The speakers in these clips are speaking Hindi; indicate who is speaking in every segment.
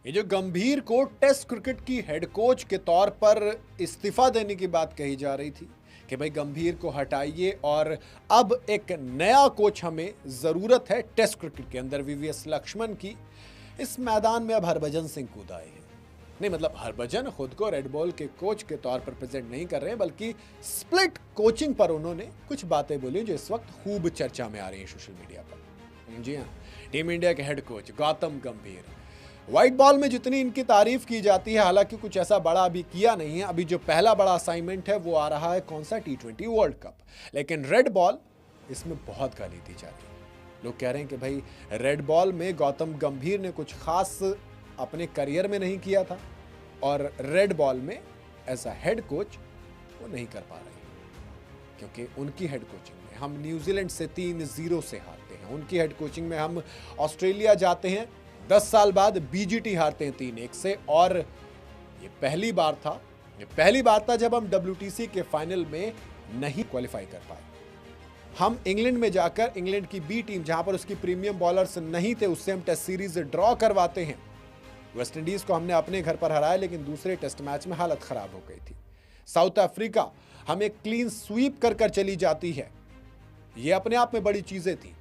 Speaker 1: ये जो गंभीर को टेस्ट क्रिकेट की हेड कोच के तौर पर इस्तीफा देने की बात कही जा रही थी कि भाई गंभीर को हटाइए और अब एक नया कोच हमें ज़रूरत है टेस्ट क्रिकेट के अंदर वीवीएस लक्ष्मण की। इस मैदान में अब हरभजन सिंह कूद आए हैं। नहीं मतलब हरभजन खुद को रेड बॉल के कोच के तौर पर प्रेजेंट नहीं कर रहे हैं, बल्कि स्प्लिट कोचिंग पर उन्होंने कुछ बातें बोली जो इस वक्त खूब चर्चा में आ रही हैं सोशल मीडिया पर। जी हाँ, टीम इंडिया के हेड कोच गौतम गंभीर व्हाइट बॉल में जितनी इनकी तारीफ की जाती है, हालांकि कुछ ऐसा बड़ा अभी किया नहीं है। अभी जो पहला बड़ा असाइनमेंट है वो आ रहा है कौन सा, T20 वर्ल्ड कप। लेकिन रेड बॉल इसमें बहुत गाली दी जाती है। लोग कह रहे हैं कि भाई रेड बॉल में गौतम गंभीर ने कुछ खास अपने करियर में नहीं किया था और रेड बॉल में ऐसा हेड कोच वो नहीं कर पा रहे, क्योंकि उनकी हेड कोचिंग में हम न्यूजीलैंड से 3-0 से हारते हैं। उनकी हेड कोचिंग में हम ऑस्ट्रेलिया जाते हैं, 10 साल बाद बीजीटी हारते हैं 3-1 से। और ये पहली बार था जब हम WTC के फाइनल में नहीं क्वालिफाई कर पाए। हम इंग्लैंड में जाकर इंग्लैंड की बी टीम, जहां पर उसकी प्रीमियम बॉलर्स नहीं थे, उससे हम टेस्ट सीरीज ड्रॉ करवाते हैं। वेस्ट इंडीज को हमने अपने घर पर हराया, लेकिन दूसरे टेस्ट मैच में हालत खराब हो गई थी। साउथ अफ्रीका हमें क्लीन स्वीप कर चली जाती है। ये अपने आप में बड़ी चीजें थी।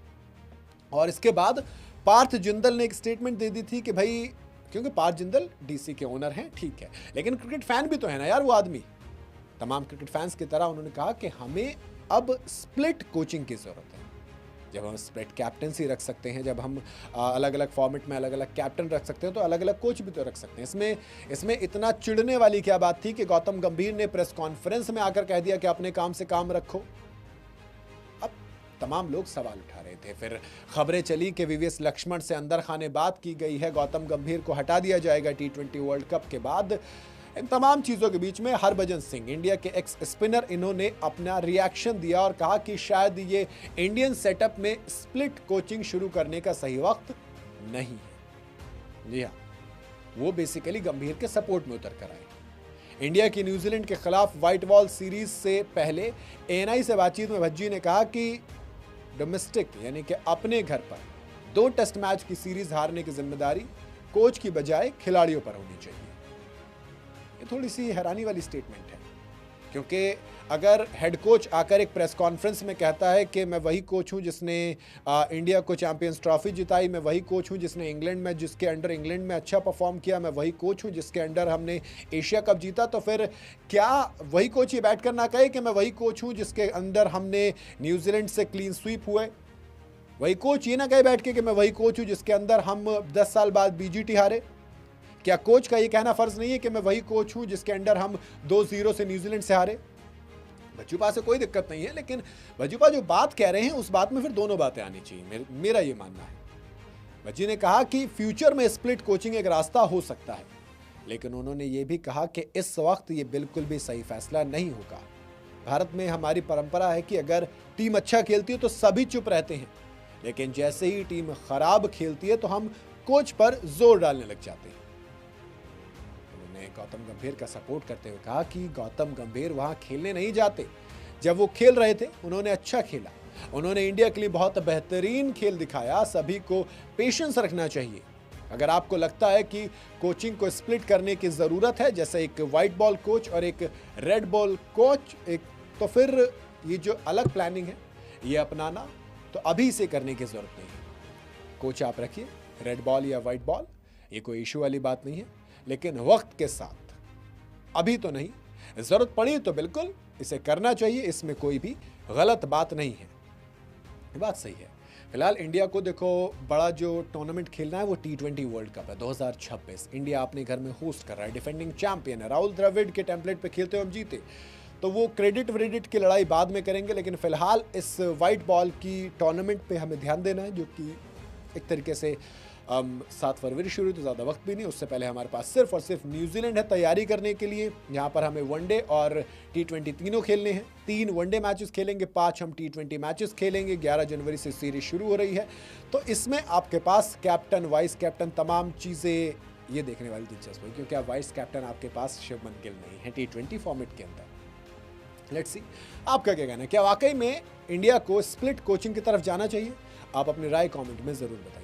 Speaker 1: और इसके बाद पार्थ जिंदल ने एक स्टेटमेंट दे दी थी कि भाई, क्योंकि पार्थ जिंदल DC के ओनर हैं, ठीक है, लेकिन क्रिकेट फैन भी तो है ना यार वो आदमी। तमाम क्रिकेट फैंस की तरह उन्होंने कहा कि हमें अब स्प्लिट कोचिंग की जरूरत है। जब हम स्प्लिट कैप्टनसी रख सकते हैं, जब हम अलग अलग फॉर्मेट में अलग अलग कैप्टन रख सकते हैं, तो अलग अलग कोच भी तो रख सकते हैं। इसमें इतना चिढ़ने वाली क्या बात थी कि गौतम गंभीर ने प्रेस कॉन्फ्रेंस में आकर कह दिया कि अपने काम से काम रखो। तमाम लोग सवाल उठा रहे थे। फिर खबरें चली कि वीवीएस लक्ष्मण से अंदर खाने बात की गई है, गौतम गंभीर को हटा दिया जाएगा T20 वर्ल्ड कप के बाद। इन तमाम चीज़ों के बीच में हरभजन सिंह, इंडिया के एक्स स्पिनर, इन्होंने अपना रिएक्शन दिया और कहा कि शायद ये इंडियन सेटअप में स्प्लिट कोचिंग शुरू करने का सही वक्त नहीं है। जी हाँ, वो बेसिकली गंभीर के सपोर्ट में उतर कर आए। इंडिया की न्यूजीलैंड के खिलाफ व्हाइट बॉल सीरीज से पहले ANI से बातचीत में भज्जी ने कहा कि डोमेस्टिक यानी कि अपने घर पर 2 टेस्ट मैच की सीरीज हारने की जिम्मेदारी कोच की बजाय खिलाड़ियों पर होनी चाहिए। ये थोड़ी सी हैरानी वाली स्टेटमेंट है, क्योंकि अगर हेड कोच आकर एक प्रेस कॉन्फ्रेंस में कहता है कि मैं वही कोच हूं जिसने इंडिया को चैंपियंस ट्रॉफी जिताई, मैं वही कोच हूं जिसने जिसके अंडर इंग्लैंड में अच्छा परफॉर्म किया, मैं वही कोच हूं जिसके अंडर हमने एशिया कप जीता, तो फिर क्या वही कोच ये बैठ कर ना कहे कि मैं वही कोच हूं जिसके अंडर हमने न्यूजीलैंड से क्लीन स्वीप हुए? वही कोच ये ना कहे बैठ के कि मैं वही कोच हूं जिसके अंदर हम 10 साल बाद बीजीटी हारे? क्या कोच का ये कहना फर्ज नहीं है कि मैं वही कोच हूं जिसके अंडर हम 2-0 से न्यूजीलैंड से हारे? भज्जूपा से कोई दिक्कत नहीं है, लेकिन भज्जूपा जो बात कह रहे हैं उस बात में फिर दोनों बातें आनी चाहिए, मेरा ये मानना है। भज्जी ने कहा कि फ्यूचर में स्प्लिट कोचिंग एक रास्ता हो सकता है, लेकिन उन्होंने ये भी कहा कि इस वक्त ये बिल्कुल भी सही फैसला नहीं होगा। भारत में हमारी परंपरा है कि अगर टीम अच्छा खेलती है तो सभी चुप रहते हैं, लेकिन जैसे ही टीम खराब खेलती है तो हम कोच पर जोर डालने लग जाते हैं। गौतम गंभीर का सपोर्ट करते हुए कहा कि गौतम गंभीर वहां खेलने नहीं जाते। जब वो खेल रहे थे उन्होंने अच्छा खेला, उन्होंने इंडिया के लिए बहुत बेहतरीन खेल दिखाया। सभी को पेशेंस रखना चाहिए। अगर आपको लगता है कि कोचिंग को स्प्लिट करने की जरूरत है, जैसे एक व्हाइट बॉल कोच और एक रेड बॉल कोच, तो फिर ये जो अलग प्लानिंग है ये अपनाना तो अभी से करने की जरूरत नहीं है। कोच आप रखिए, रेड बॉल या व्हाइट बॉल ये कोई इशू वाली बात नहीं है, लेकिन वक्त के साथ, अभी तो नहीं, जरूरत पड़ी तो बिल्कुल इसे करना चाहिए। इसमें कोई भी गलत बात नहीं है, बात सही है। फिलहाल इंडिया को देखो, बड़ा जो टूर्नामेंट खेलना है वो T20 वर्ल्ड कप है 2026। इंडिया अपने घर में होस्ट कर रहा है, डिफेंडिंग चैंपियन है। राहुल द्रविड़ के टेम्पलेट पे खेलते हुए हम जीते, तो वो क्रेडिट की लड़ाई बाद में करेंगे, लेकिन फिलहाल इस व्हाइट बॉल की टूर्नामेंट पे हमें ध्यान देना है, जो कि एक तरीके से 7 फरवरी शुरू, तो ज़्यादा वक्त भी नहीं। उससे पहले हमारे पास सिर्फ और सिर्फ न्यूजीलैंड है तैयारी करने के लिए। यहाँ पर हमें वनडे और T20 तीनों खेलने हैं। 3 वनडे मैचेस खेलेंगे, 5 हम T20 मैचेस खेलेंगे। 11 जनवरी से सीरीज शुरू हो रही है, तो इसमें आपके पास कैप्टन, वाइस कैप्टन, तमाम चीज़ें ये देखने वाली दिलचस्प हुई, क्योंकि अब वाइस कैप्टन आपके पास शुभमन गिल नहीं है T20 फॉर्मेट के अंदर। लेट्स सी आपका क्या कहना है, क्या वाकई में इंडिया को स्प्लिट कोचिंग की तरफ जाना चाहिए? आप अपनी राय कमेंट में ज़रूर बताएं।